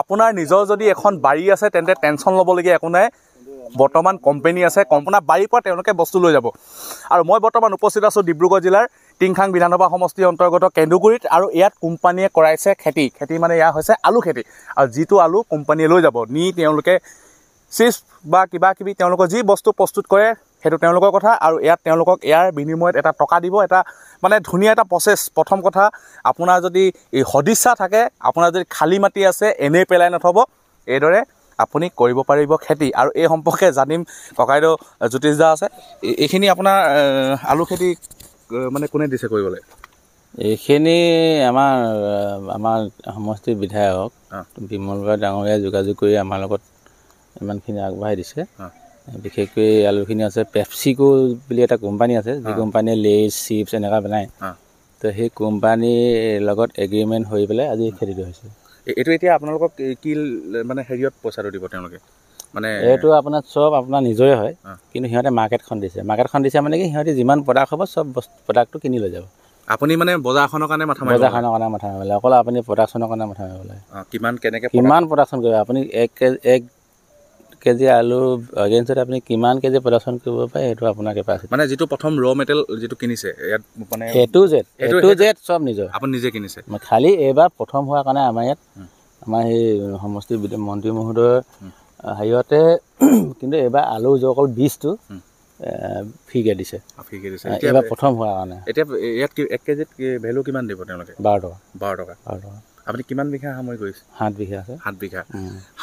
আপোনাৰ নিজৰ যদি এখন বাৰী আছে তেন্তে টেনশ্যন ল'বলগীয়া একো নাই বৰ্তমান কোম্পানী আছে আপোনাৰ বাৰীৰ পৰা তেওঁলোকে বস্তু লৈ যাব আৰু মই বৰ্তমান উপস্থিত আছোঁ ডিব্ৰুগড় জিলাৰ টিংখাং বিধানসভা সমষ্টিৰ অন্তৰ্গত কেন্দুগুৰিত আৰু ইয়াত কোম্পানীয়ে কৰাইছে খেতি মানে এয়া হৈছে আলু খেতি আৰু যিটো আলু কোম্পানীয়ে লৈ যাব নি তেওঁলোকে চিপছ বা কিবা কিবি তেওঁলোকৰ যি বস্তু প্ৰস্তুত কৰে সেইটো তেওঁলোকৰ কথা আৰু ইয়াত তেওঁলোকক ইয়াৰ বিনিময়ত এটা টকা দিব এটা মানে ধুনীয়া এটা প্ৰচেছ প্ৰথম কথা আপোনাৰ যদি এই সদিচ্ছা থাকে আপোনাৰ যদি খালী মাটি আছে এনেই পেলাই নথব এইদৰে আপুনি কৰিব পাৰিব খেতি আৰু এই সম্পৰ্কে জানিম ককাইদেউ জ্যোতিষ দা আছে এইখিনি আপোনাৰ আলু খেতি মানে কোনে দিছে কৰিবলৈ এইখিনি আমাৰ সমষ্টিৰ বিধায়ক বিমল বৰা ডাঙৰীয়াই যোগাযোগ কৰি আমাৰ লগত ইমানখিনি আগবঢ়াই দিছে বিশেষকৈ আলুখিনি আছে পেপচিকো বুলি এটা কোম্পানী আছে যি কোম্পানীয়ে লেজ চিপছ এনেকুৱা বনায় তো সেই কোম্পানীৰ লগত এগ্ৰিমেণ্ট হৈ পেলাই আজি খেতিটো হৈছে এইটো এতিয়া আপোনালোকক কি মানে হেৰিয়ত পইচাটো দিব তেওঁলোকে মানে এইটো আপোনাৰ চব আপোনাৰ নিজৰে হয় কিন্তু সিহঁতে মাৰ্কেটখন দিছে মানে কি সিহঁতে যিমান প্ৰডাক্ট হ'ব চব প্ৰডাক্টটো কিনি লৈ যাব আপুনি মানে বজাৰখনৰ কাৰণে মাথা মাৰিব লাগে অকল আপুনি প্ৰডাকশ্যনৰ কাৰণে মাথা মাৰিব লাগে কিমান প্ৰডাকশ্যন কৰিব আপুনি 1 কেজি আলু এগেইনষ্টত আপুনি কিমান কেজি প্ৰডাকশ্যন কৰিব পাৰে সেইটো আপোনাৰ কেপাচিটি মানে যিটো প্ৰথম ৰ মেটেৰিয়েল যিটো কিনিছে ইয়াত মানে এ টু জেড চব নিজৰ আপুনি নিজে কিনিছে খালি এইবাৰ প্ৰথম হোৱাৰ কাৰণে আমাৰ ইয়াত আমাৰ সেই সমষ্টিৰ মন্ত্ৰী মহোদয়ৰ হেৰিয়তে কিন্তু এইবাৰ আলু অকল বীজটো ফ্ৰীকে দিছে এইবাৰ প্ৰথম হোৱাৰ কাৰণে এতিয়া ইয়াত 1 কেজিত ভেলু কিমান দিব তেওঁলোকে 12 টকা আপুনি কিমান বিঘা সামৰি কৰিছে 7 বিঘা আছে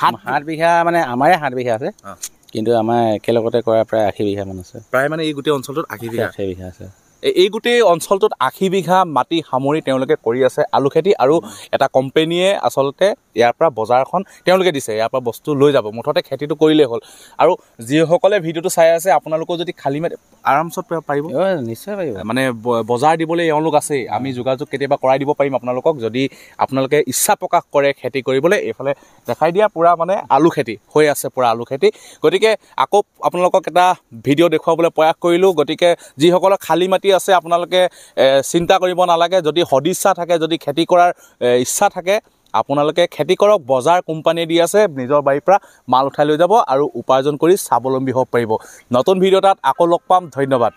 7 বিঘা মানে আমাৰে 7 বিঘা আছে কিন্তু আমাৰ একেলগতে কৰা প্ৰায় 80 বিঘা মান আছে প্ৰায় মানে এই গোটেই অঞ্চলটোত 80 বিঘা আছে এই গোটেই অঞ্চলটোত 80 বিঘা মাটি সামৰি তেওঁলোকে কৰি আছে আলু খেতি আৰু এটা কোম্পানীয়ে আচলতে ইয়াৰ পৰা বজাৰখন তেওঁলোকে দিছে ইয়াৰ পৰা বস্তু লৈ যাব মুঠতে খেতিটো কৰিলেই হ'ল আৰু যিসকলে ভিডিঅ'টো চাই আছে আপোনালোকৰ যদি খালী মাটি আৰামছত পাৰিব নিশ্চয় পাৰিব মানে বজাৰ দিবলৈ এওঁলোক আছেই আমি যোগাযোগ কেতিয়াবা কৰাই দিব পাৰিম আপোনালোকক যদি আপোনালোকে ইচ্ছা প্ৰকাশ কৰে খেতি কৰিবলৈ এইফালে দেখাই দিয়া পূৰা মানে আলু খেতি হৈ আছে পূৰা আলু খেতি গতিকে আকৌ আপোনালোকক এটা ভিডিঅ' দেখুৱাবলৈ প্ৰয়াস কৰিলোঁ গতিকে যিসকলৰ খালী মাটি আছে আপোনালোকে চিন্তা কৰিব নালাগে যদি সদিচ্ছা থাকে যদি খেতি কৰাৰ ইচ্ছা থাকে আপোনালোকে খেতি কৰক বজাৰ কোম্পানীয়ে দি আছে নিজৰ বাৰীৰ পৰা মাল উঠাই লৈ যাব আৰু উপাৰ্জন কৰি স্বাৱলম্বী হ'ব পাৰিব নতুন ভিডিঅ' এটাত আকৌ লগ পাম ধন্যবাদ